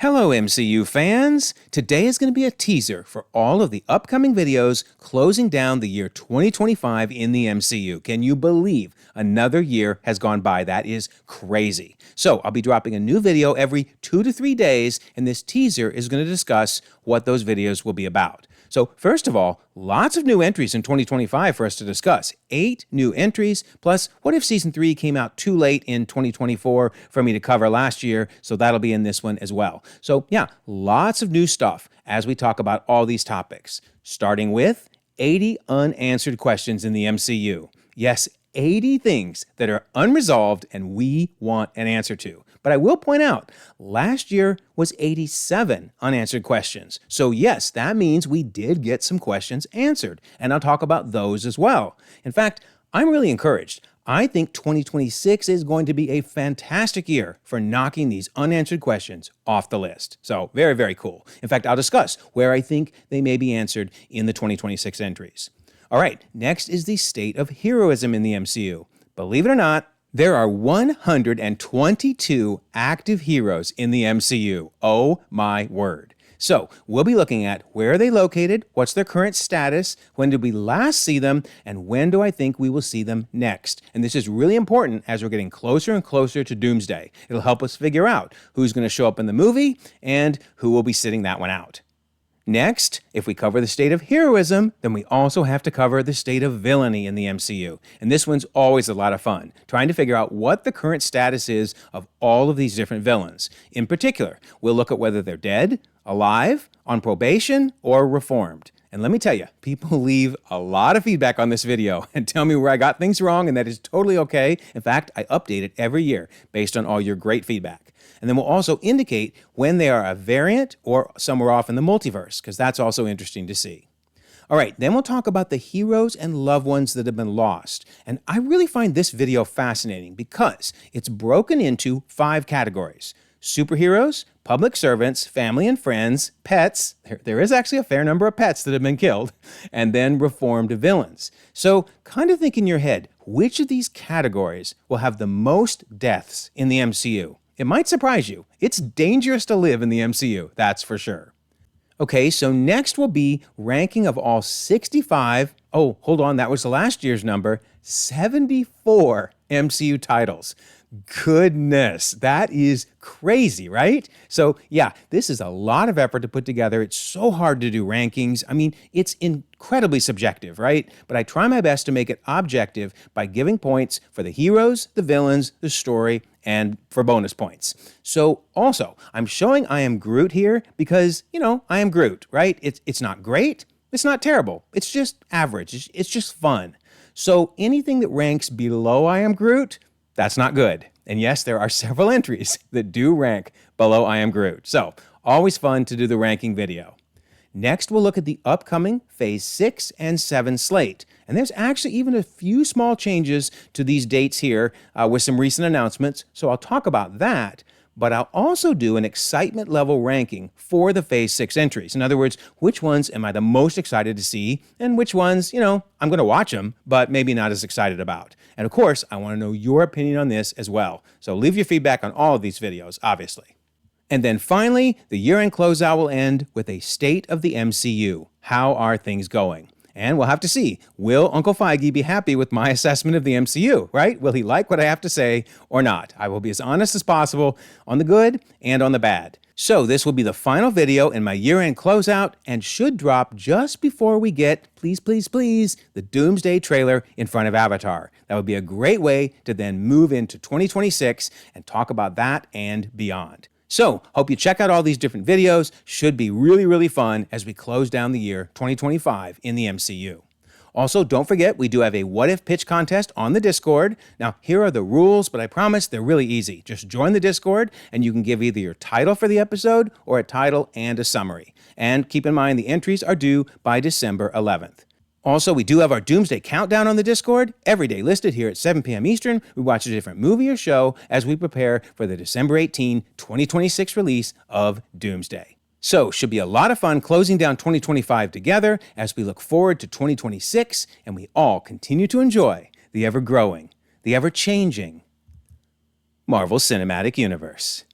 Hello MCU fans! Today is going to be a teaser for all of the upcoming videos closing down the year 2025 in the MCU. Can you believe another year has gone by? That is crazy. So I'll be dropping a new video every 2 to 3 days, and this teaser is going to discuss what those videos will be about. So first of all, lots of new entries in 2025 for us to discuss. 8 new entries, plus what if Season 3 came out too late in 2024 for me to cover last year, so that'll be in this one as well. So yeah, lots of new stuff as we talk about all these topics, starting with 80 unanswered questions in the MCU. Yes, 80 things that are unresolved and we want an answer to. But I will point out, last year was 87 unanswered questions. So yes, that means we did get some questions answered, and I'll talk about those as well. In fact, I'm really encouraged. I think 2026 is going to be a fantastic year for knocking these unanswered questions off the list. So very, very cool. In fact, I'll discuss where I think they may be answered in the 2026 entries. All right, next is the state of heroism in the MCU. Believe it or not, there are 122 active heroes in the MCU. Oh my word. So we'll be looking at where are they located, what's their current status, when did we last see them, and when do I think we will see them next. And this is really important as we're getting closer and closer to Doomsday. It'll help us figure out who's going to show up in the movie and who will be sitting that one out. Next, if we cover the state of heroism, then we also have to cover the state of villainy in the MCU. And this one's always a lot of fun, trying to figure out what the current status is of all of these different villains. In particular, we'll look at whether they're dead, alive, on probation, or reformed. And let me tell you, people leave a lot of feedback on this video and tell me where I got things wrong, and that is totally okay. In fact, I update it every year based on all your great feedback. And then we'll also indicate when they are a variant or somewhere off in the multiverse, because that's also interesting to see. All right, then we'll talk about the heroes and loved ones that have been lost. And I really find this video fascinating because it's broken into 5 categories: superheroes, public servants, family and friends, pets. There is actually a fair number of pets that have been killed, and then reformed villains. So kind of think in your head, which of these categories will have the most deaths in the MCU? It might surprise you. It's dangerous to live in the MCU, that's for sure. Okay, so next will be ranking of all 65, oh, hold on, that was last year's number, 74 MCU titles. Goodness, that is crazy, right? So yeah, this is a lot of effort to put together. It's so hard to do rankings. I mean, it's incredibly subjective, right? But I try my best to make it objective by giving points for the heroes, the villains, the story, and for bonus points. So also, I'm showing I Am Groot here because, I am Groot, right? It's not great, it's not terrible, it's just average, it's just fun. So anything that ranks below I Am Groot, that's not good. And yes, there are several entries that do rank below I Am Groot. So always fun to do the ranking video. Next, we'll look at the upcoming Phase 6 and 7 slate. And there's actually even a few small changes to these dates here with some recent announcements. So I'll talk about that. But I'll also do an excitement level ranking for the Phase 6 entries. In other words, which ones am I the most excited to see, and which ones, I'm going to watch them, but maybe not as excited about. And of course, I want to know your opinion on this as well. So leave your feedback on all of these videos, obviously. And then finally, the year-end closeout will end with a state of the MCU. How are things going? And we'll have to see, will Uncle Feige be happy with my assessment of the MCU, right? Will he like what I have to say or not? I will be as honest as possible on the good and on the bad. So this will be the final video in my year-end closeout and should drop just before we get, please, please, please, the Doomsday trailer in front of Avatar. That would be a great way to then move into 2026 and talk about that and beyond. So, hope you check out all these different videos. Should be really, really fun as we close down the year 2025 in the MCU. Also, don't forget, we do have a What If pitch contest on the Discord. Now, here are the rules, but I promise they're really easy. Just join the Discord, and you can give either your title for the episode or a title and a summary. And keep in mind, the entries are due by December 11th. Also, we do have our Doomsday Countdown on the Discord, every day listed here at 7 p.m. Eastern. We watch a different movie or show as we prepare for the December 18, 2026 release of Doomsday. So, should be a lot of fun closing down 2025 together as we look forward to 2026 and we all continue to enjoy the ever-growing, the ever-changing Marvel Cinematic Universe.